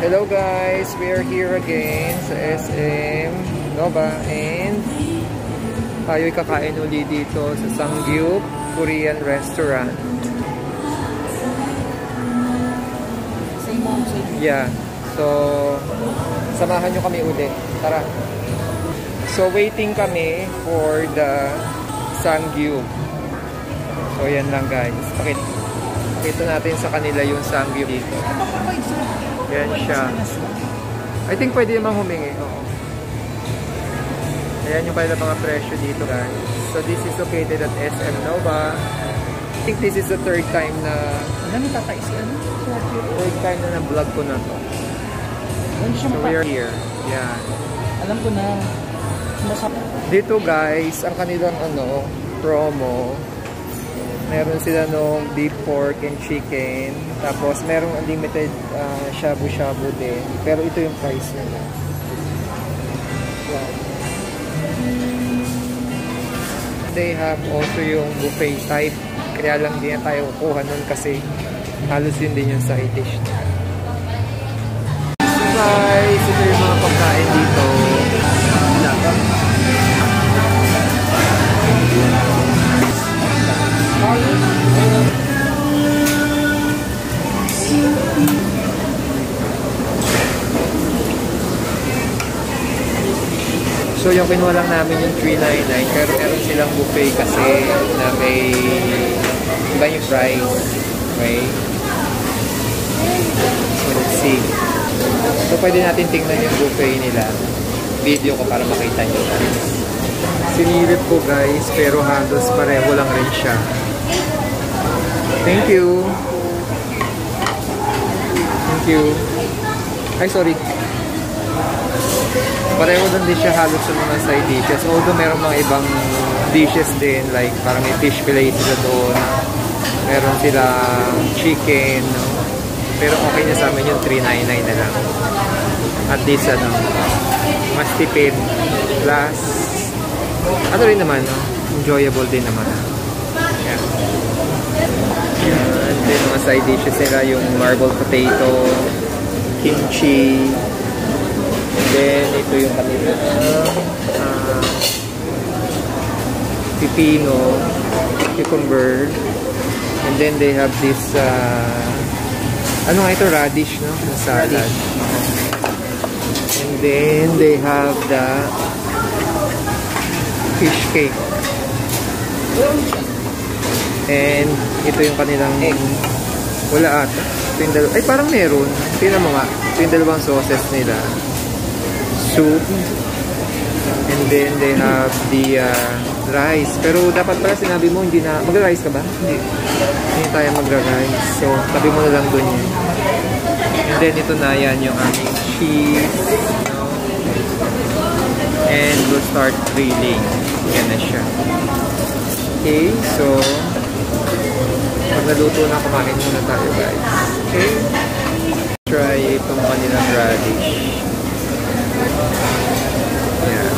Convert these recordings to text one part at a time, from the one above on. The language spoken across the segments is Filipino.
Hello guys, we are here again sa SM Nova and tayo'y kakain uli dito sa Sangyup Korean Restaurant. Yeah, so samahan nyo kami uli. Tara. So waiting kami for the Sangyup. So yan lang guys. Pakita natin sa kanila yung Sangyup dito. Yan siya. I think pwede namang humingi. Oo. Ayan yung pala mga presyo dito guys. So this is located at SM Nova. I think this is the third time na third time na na-vlog ko na to. So we are here. Yan. Alam ko na. Dito guys, ang kanilang promo. Meron sila nung beef, pork, and chicken. Tapos merong unlimited shabu-shabu din. Pero ito yung price nila. Wow. They have also yung buffet type. Kaya lang din tayo kukuha nun kasi halos yun din yung side dish. So guys, ito yung mga pagkain dito. So yung kinuha lang namin yung $3.99 pero meron silang buffet kasi na may iba yung price. Okay? So let's see. So pwede natin tingnan yung buffet nila. Video ko para makita nyo guys. Sinilip ko guys pero halos pareho lang rin siya. Thank you. Thank you. Ay sorry. Pareho din siya halos sa mga side dishes. Although meron mga ibang dishes din. Like parang may fish fillet sila doon. Meron silang chicken. No? Pero okay na sa amin yung $3.99 na lang. At least mas tipid. Plus, ano rin naman, no? Enjoyable din naman. Yan. Yan. Then mga side dishes nila yung marbled potato, kimchi. Then, ito yung kanila pipino, cucumber. And then, they have this ano nga ito? Radish, no? Na salad. And then, they have the fish cake. And, ito yung kanilang egg. Wala ata. Ay, parang meron. Tingnan mo nga. Ito yung dalawang sauces nila. Soup. And then they have the rice. Pero dapat pala sinabi mo hindi na magra-rice ka ba? Hindi tayo magra-rice. So tabi mo na lang dun yun. And then ito na yan yung aming cheese. No? And we'll start grilling. Yan na siya. Okay, so pag naluto na, kumain muna tayo guys. Okay. Try itong kanilang radish. Yeah.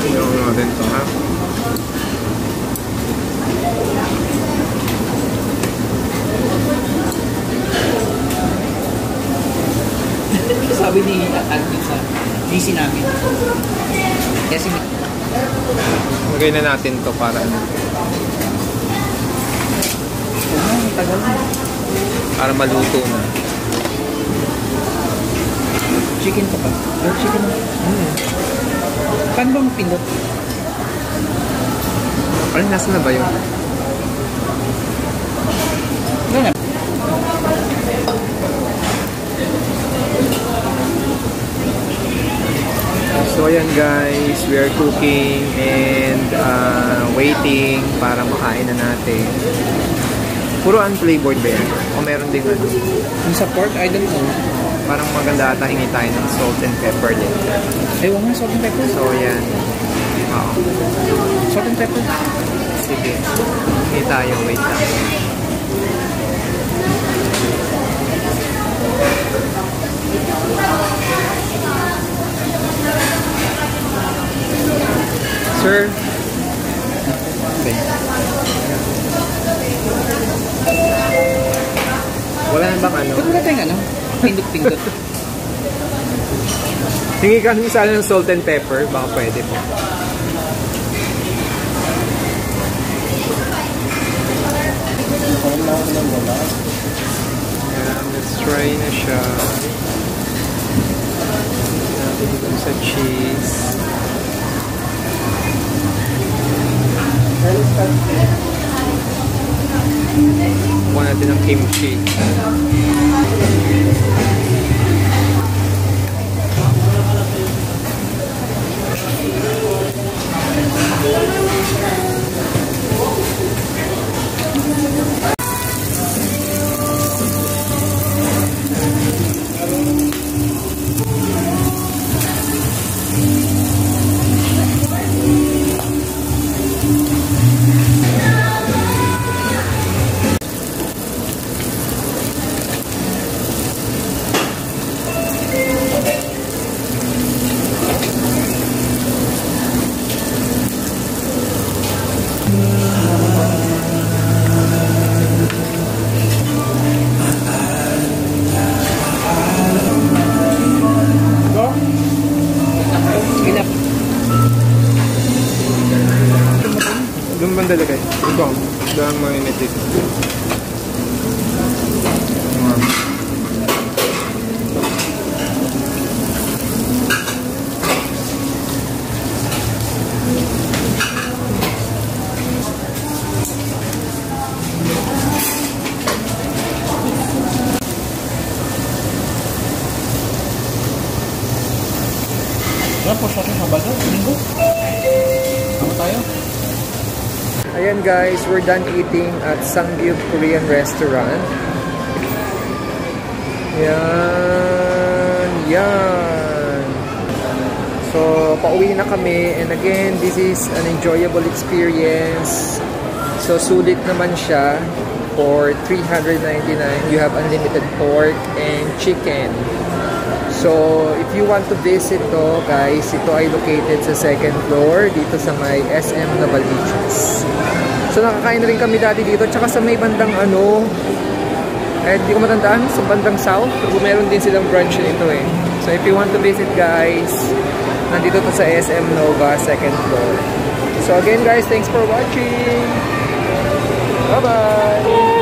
Tingnan natin ito ha. Sabi ni Alvin sa DC namin. Kasi lagay na natin to para tagal na. Para maluto na. Chicken pa ba? Chicken na. Paano bang pindot? Parang nasa na ba yun? Wala na. So ayan guys, we are cooking and waiting para makain na natin. Puro unflavored ba yan? O meron din ano? Yung sa pork, I don't know. Parang maganda ata hingi tayo ng salt and pepper din. Ay, wala nga salt and pepper. So yan. Oo. Salt and pepper. Sige. Hingi tayo. Wait lang. Sir? Okay. Wala na bang ano? Ba't wala tayong ano? Pindot-pindot. Hingi kami sana ng salt and pepper. Baka pwede po. Ayan, let's try na siya. Natin dito sa cheese. Kuha natin ng kimchi. Doon bang dalagay? Ito. Doon mga initik. Wala po sa akin, Sabado, Linggo. Ano tayo? Ayan guys, we're done eating at Sangyup Korean Restaurant. Yan. So, pauwi na kami. And again, this is an enjoyable experience. So, sulit naman siya. For $399, you have unlimited pork and chicken. So, if you want to visit to, guys, ito ay located sa second floor dito sa may SM Novaliches. So, nakakain na rin kami dati dito. Tsaka sa may bandang ano, hindi ko matandaan, sa bandang south. Meron din silang branch nito eh. So, if you want to visit, guys, nandito to sa SM Nova, second floor. So, again, guys, thanks for watching. Bye-bye!